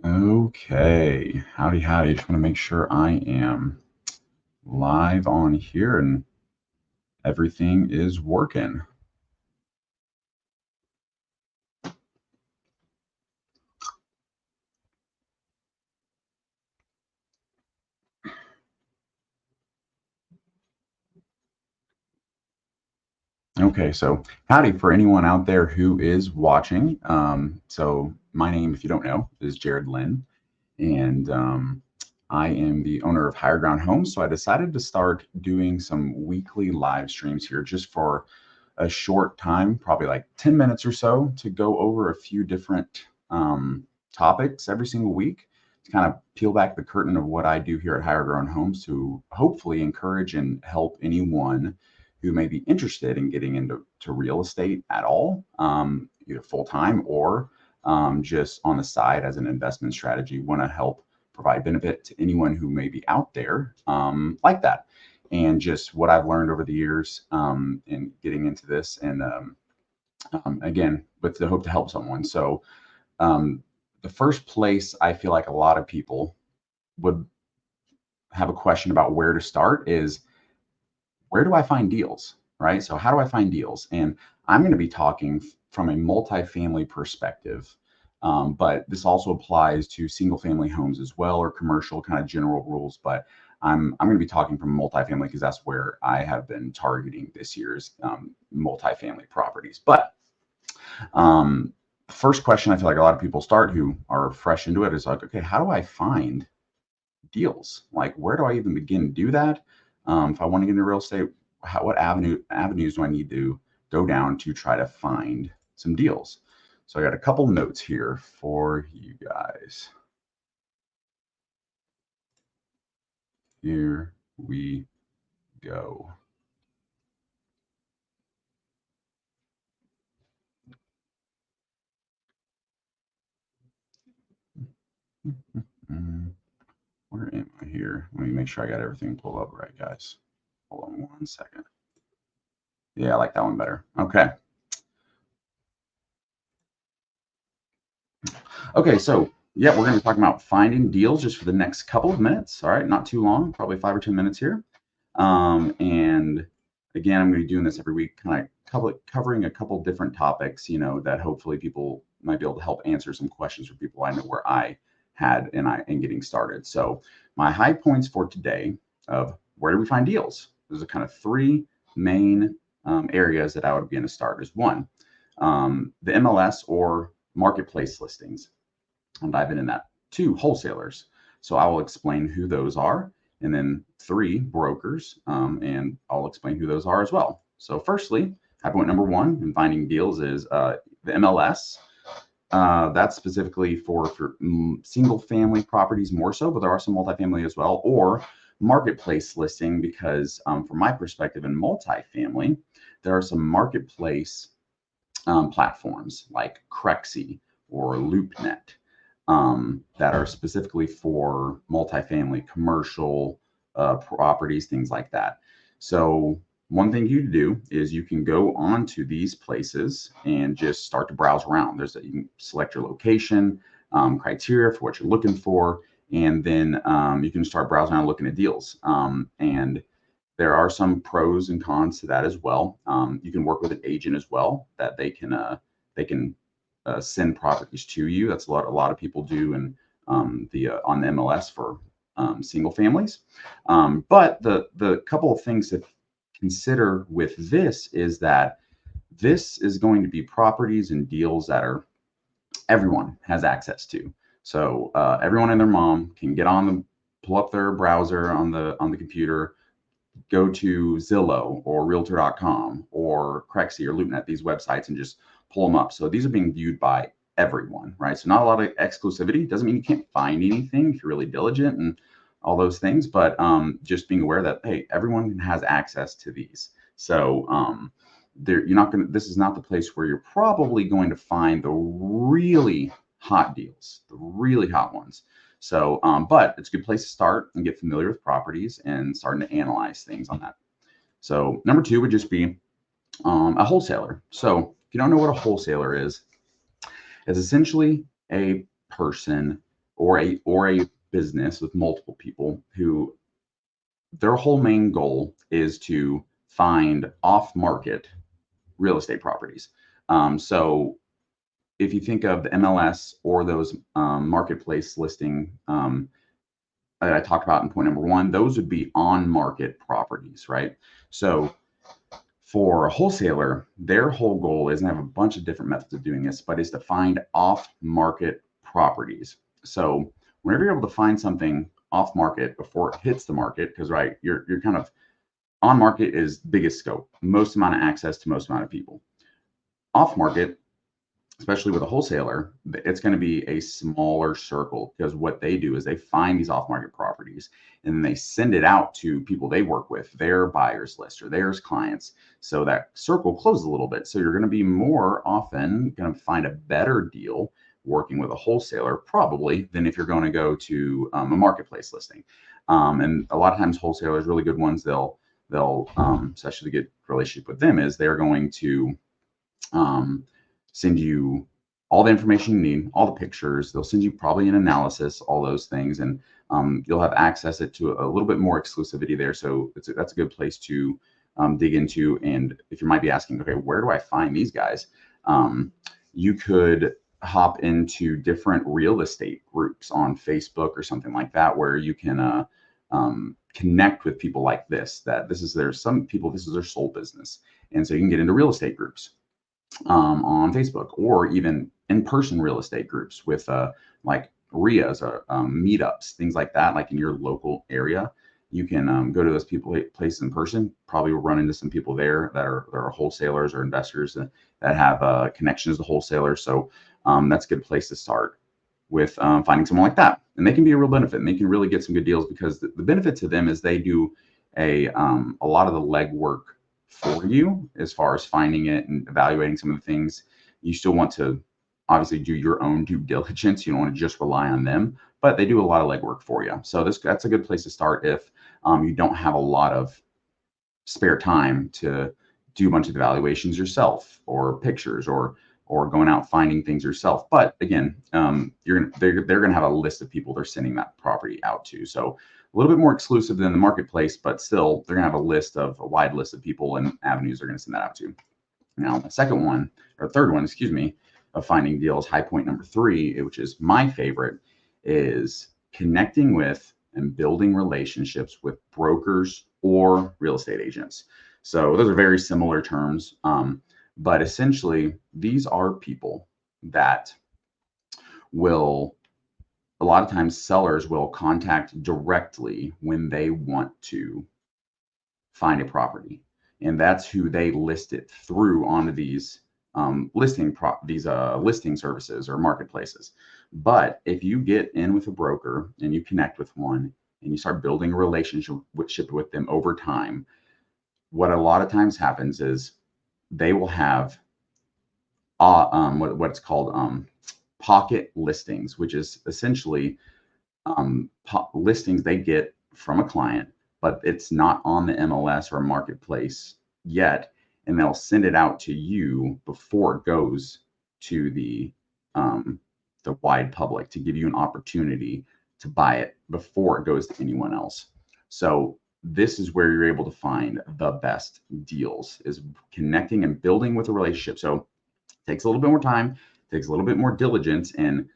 Okay, howdy, howdy. Just want to make sure I am live on here and everything is working. Okay, so howdy for anyone out there who is watching. So my name, if you don't know, is Jared Lynn, and I am the owner of Higher Ground Homes. So I decided to start doing some weekly live streams here just for a short time, probably like 10 minutes or so, to go over a few different topics every single week to kind of peel back the curtain of what I do here at Higher Grown Homes to hopefully encourage and help anyone who may be interested in getting into real estate at all, either full time or just on the side as an investment strategy. Want to help provide benefit to anyone who may be out there like that, and just what I've learned over the years in getting into this, and again, with the hope to help someone. So, the first place I feel like a lot of people would have a question about where to start is where do I find deals, right? So, how do I find deals? And I'm going to be talking from a multifamily perspective. But this also applies to single family homes as well, or commercial kind of general rules. But I'm going to be talking from multifamily because that's where I have been targeting this year's multifamily properties. But first question I feel like a lot of people start who are fresh into it is like, okay, how do I find deals? Like, where do I even begin to do that? If I want to get into real estate, what avenues do I need to go down to try to find some deals? So I got a couple notes here for you guys. Here we go. Mm, Where am I here? Let me make sure I got everything pulled up right, guys. Hold on one second. Yeah, I like that one better. Okay. Okay, so yeah, we're going to be talking about finding deals just for the next couple of minutes. All right, not too long, probably 5 or 10 minutes here. And again, I'm going to be doing this every week, kind of covering a couple different topics, that hopefully people might be able to help answer some questions for people I know where I had and getting started. So my high points for today of where do we find deals? There's a kind of three main areas that I would begin to start. Is one, the MLS or marketplace listings. I'm diving in that. Two, wholesalers. So I will explain who those are. And then three, brokers. And I'll explain who those are as well. So, firstly, high point number one in finding deals is the MLS. That's specifically for single family properties more so, but there are some multifamily as well, or marketplace listing, because from my perspective in multifamily, there are some marketplace platforms like Crexy or LoopNet that are specifically for multifamily, commercial properties, things like that. So one thing you do is you can go onto these places and just start to browse around. You can select your location, criteria for what you're looking for, and then you can start browsing around looking at deals. And there are some pros and cons to that as well. You can work with an agent as well that they can send properties to you. That's a lot of people do, and the on the MLS for single families. But the couple of things to consider with this is that this is going to be properties and deals that are everyone has access to. So everyone and their mom can get on the pull up their browser on the computer, go to Zillow or Realtor.com or Crexy or LoopNet, these websites, and just pull them up. So these are being viewed by everyone, right? So not a lot of exclusivity. Doesn't mean you can't find anything if you're really diligent and all those things, but just being aware that hey, everyone has access to these. So you're not going to. This is not the place where you're probably going to find the really hot deals, the really hot ones. So, but it's a good place to start and get familiar with properties and starting to analyze things on that. So, number two would just be a wholesaler. So, if you don't know what a wholesaler is, it's essentially a person or a business with multiple people who their whole main goal is to find off-market real estate properties. So if you think of the MLS or those marketplace listing that I talked about in point number one, those would be on-market properties, right? So for a wholesaler, their whole goal is, and I have a bunch of different methods of doing this, but is to find off-market properties. So whenever you're able to find something off market before it hits the market, because right, you're kind of on market is biggest scope, most amount of access to most amount of people. Off market, especially with a wholesaler, it's going to be a smaller circle, because what they do is they find these off market properties and then they send it out to people they work with, their buyers list or their clients. So that circle closes a little bit. So you're going to be more often going to find a better deal working with a wholesaler probably than if you're going to go to a marketplace listing. And a lot of times wholesalers, really good ones, they'll especially the good relationship with them is they're going to send you all the information you need, all the pictures. They'll send you probably an analysis, all those things, and you'll have access to a little bit more exclusivity there. So that's a good place to dig into. And if you might be asking, okay, where do I find these guys? You could hop into different real estate groups on Facebook or something like that, where you can connect with people like this, some people, this is their sole business. And so you can get into real estate groups on Facebook, or even in-person real estate groups with like RIAs or meetups, things like that, like in your local area. You can go to those places in person. Probably will run into some people there that are wholesalers or investors that have connections to wholesalers. So that's a good place to start with finding someone like that. And they can be a real benefit, and they can really get some good deals, because the benefit to them is they do a lot of the legwork for you as far as finding it and evaluating some of the things. You still want to obviously do your own due diligence. You don't want to just rely on them, but they do a lot of legwork for you. So that's a good place to start if you don't have a lot of spare time to do a bunch of evaluations yourself, or pictures, or going out finding things yourself. But again, they're going to have a list of people they're sending that property out to. So a little bit more exclusive than the marketplace, but still they're going to have a wide list of people and avenues they're going to send that out to. Now, the third one, excuse me, of finding deals, high point number 3, which is my favorite, is connecting with and building relationships with brokers or real estate agents. So those are very similar terms, but essentially these are people that will, a lot of times sellers will contact directly when they want to find a property, and that's who they list it through onto these listing services or marketplaces. But if you get in with a broker and you connect with one and you start building a relationship with them over time, what a lot of times happens is they will have what's called pocket listings, which is essentially listings they get from a client, but it's not on the MLS or marketplace yet, and they'll send it out to you before it goes to the wide public, to give you an opportunity to buy it before it goes to anyone else. So this is where you're able to find the best deals, is connecting and building with a relationship. So it takes a little bit more time, takes a little bit more diligence, and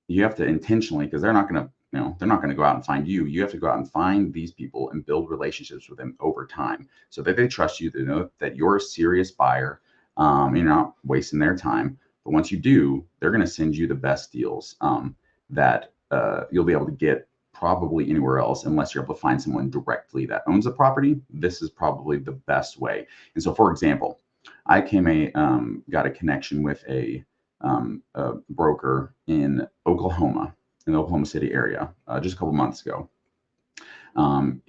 you have to intentionally, because they're not going to go out and find you. You have to go out and find these people and build relationships with them over time, so that they trust you, to know that you're a serious buyer. You're not wasting their time. But once you do, they're going to send you the best deals that you'll be able to get probably anywhere else, unless you're able to find someone directly that owns the property. This is probably the best way. And so, for example, I got a connection with a broker in Oklahoma, in the Oklahoma City area, just a couple months ago.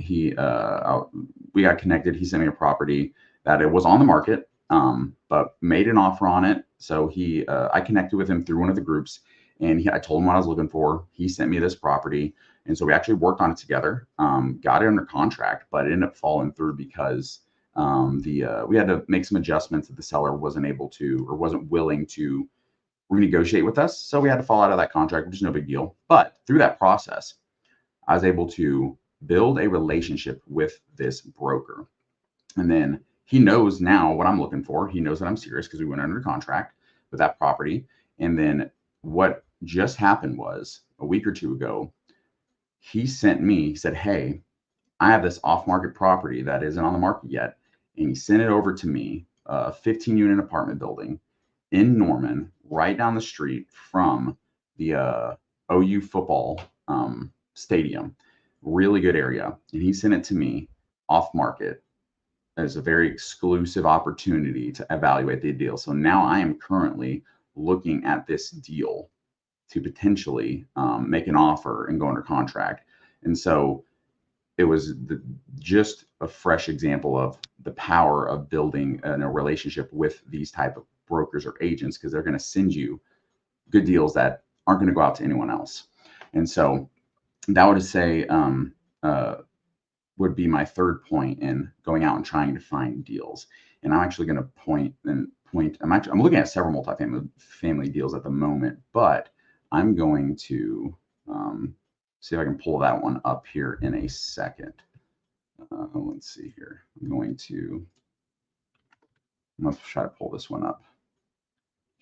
We got connected. He sent me a property that it was on the market, but made an offer on it. So I connected with him through one of the groups, and I told him what I was looking for. He sent me this property, and so we actually worked on it together. Got it under contract, but it ended up falling through because we had to make some adjustments that the seller wasn't able to, or wasn't willing to renegotiate with us. So we had to fall out of that contract, which is no big deal. But through that process, I was able to build a relationship with this broker. And then he knows now what I'm looking for. He knows that I'm serious because we went under contract with that property. And then what just happened was a week or two ago, he said, hey, I have this off market property that isn't on the market yet. And he sent it over to me, a 15 unit apartment building in Norman, right down the street from the OU football stadium. Really good area. And he sent it to me off market as a very exclusive opportunity to evaluate the deal. So now I am currently looking at this deal to potentially make an offer and go under contract. And so it was just a fresh example of the power of building a relationship with these type of brokers or agents, because they're going to send you good deals that aren't going to go out to anyone else. And so that would say would be my third point in going out and trying to find deals. And I'm actually going to point. I'm looking at several multifamily deals at the moment, but I'm going to see if I can pull that one up here in a second. Let's see here. I'm going to try to pull this one up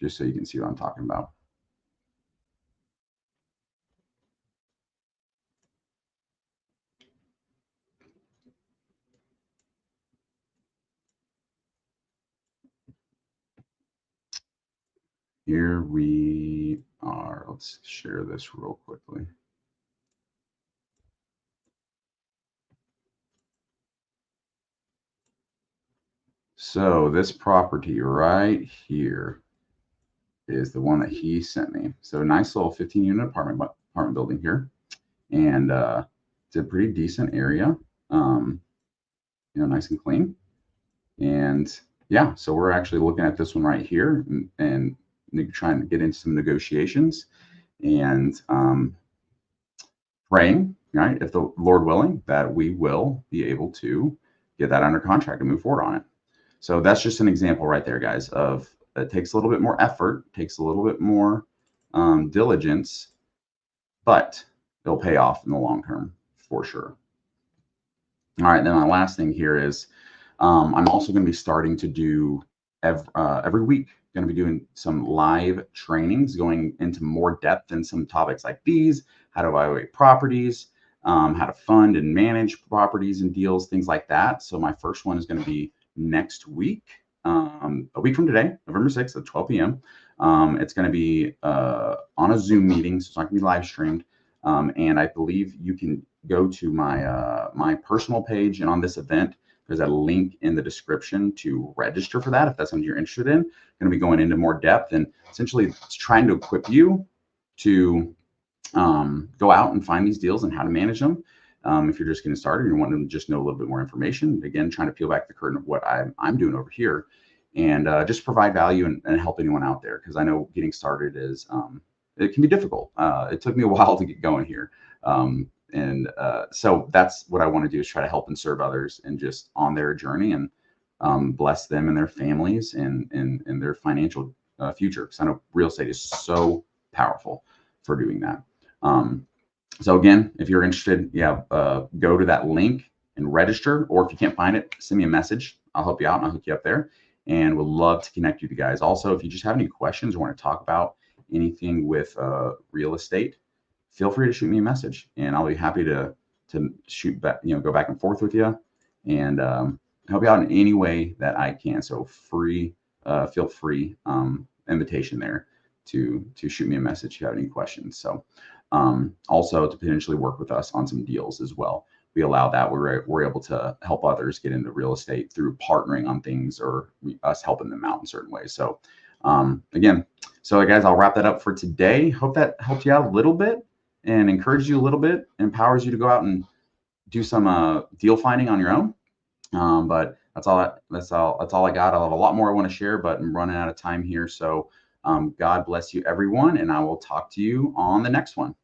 just so you can see what I'm talking about. Here we are. Let's share this real quickly. So this property right here is the one that he sent me. So nice little 15 unit apartment building here. And it's a pretty decent area, nice and clean. And yeah, so we're actually looking at this one right here and trying to get into some negotiations and praying, right, if the Lord willing, that we will be able to get that under contract and move forward on it. So that's just an example right there, guys, of it takes a little bit more effort, takes a little bit more diligence, but it'll pay off in the long term for sure. All right, then my last thing here is I'm also going to be starting to do every week, going to be doing some live trainings going into more depth in some topics like these, how to evaluate properties, how to fund and manage properties and deals, things like that. So my first one is going to be next week, a week from today, November 6th at 12 p.m. It's going to be on a Zoom meeting, so it's not going to be live streamed. And I believe you can go to my my personal page, and on this event, there's a link in the description to register for that if that's something you're interested in. I'm going to be going into more depth and essentially trying to equip you to go out and find these deals and how to manage them. If you're just getting started and you want to just know a little bit more information, again, trying to peel back the curtain of what I'm doing over here and just provide value and help anyone out there, because I know getting started is it can be difficult. It took me a while to get going here. So that's what I want to do, is try to help and serve others and just on their journey and bless them and their families and their financial future. Because I know real estate is so powerful for doing that. So again, if you're interested, go to that link and register, or if you can't find it, send me a message. I'll help you out and I'll hook you up there, and would love to connect you to guys. Also, if you just have any questions or want to talk about anything with real estate, feel free to shoot me a message, and I'll be happy to shoot back, go back and forth with you and help you out in any way that I can. So feel free invitation there to shoot me a message if you have any questions. So also to potentially work with us on some deals as well. We allow that. We're able to help others get into real estate through partnering on things, or us helping them out in certain ways. So again, so guys, I'll wrap that up for today. Hope that helped you out a little bit and encouraged you a little bit, empowers you to go out and do some deal finding on your own. But that's all I got. I'll have a lot more I want to share, but I'm running out of time here. So God bless you, everyone, and I will talk to you on the next one.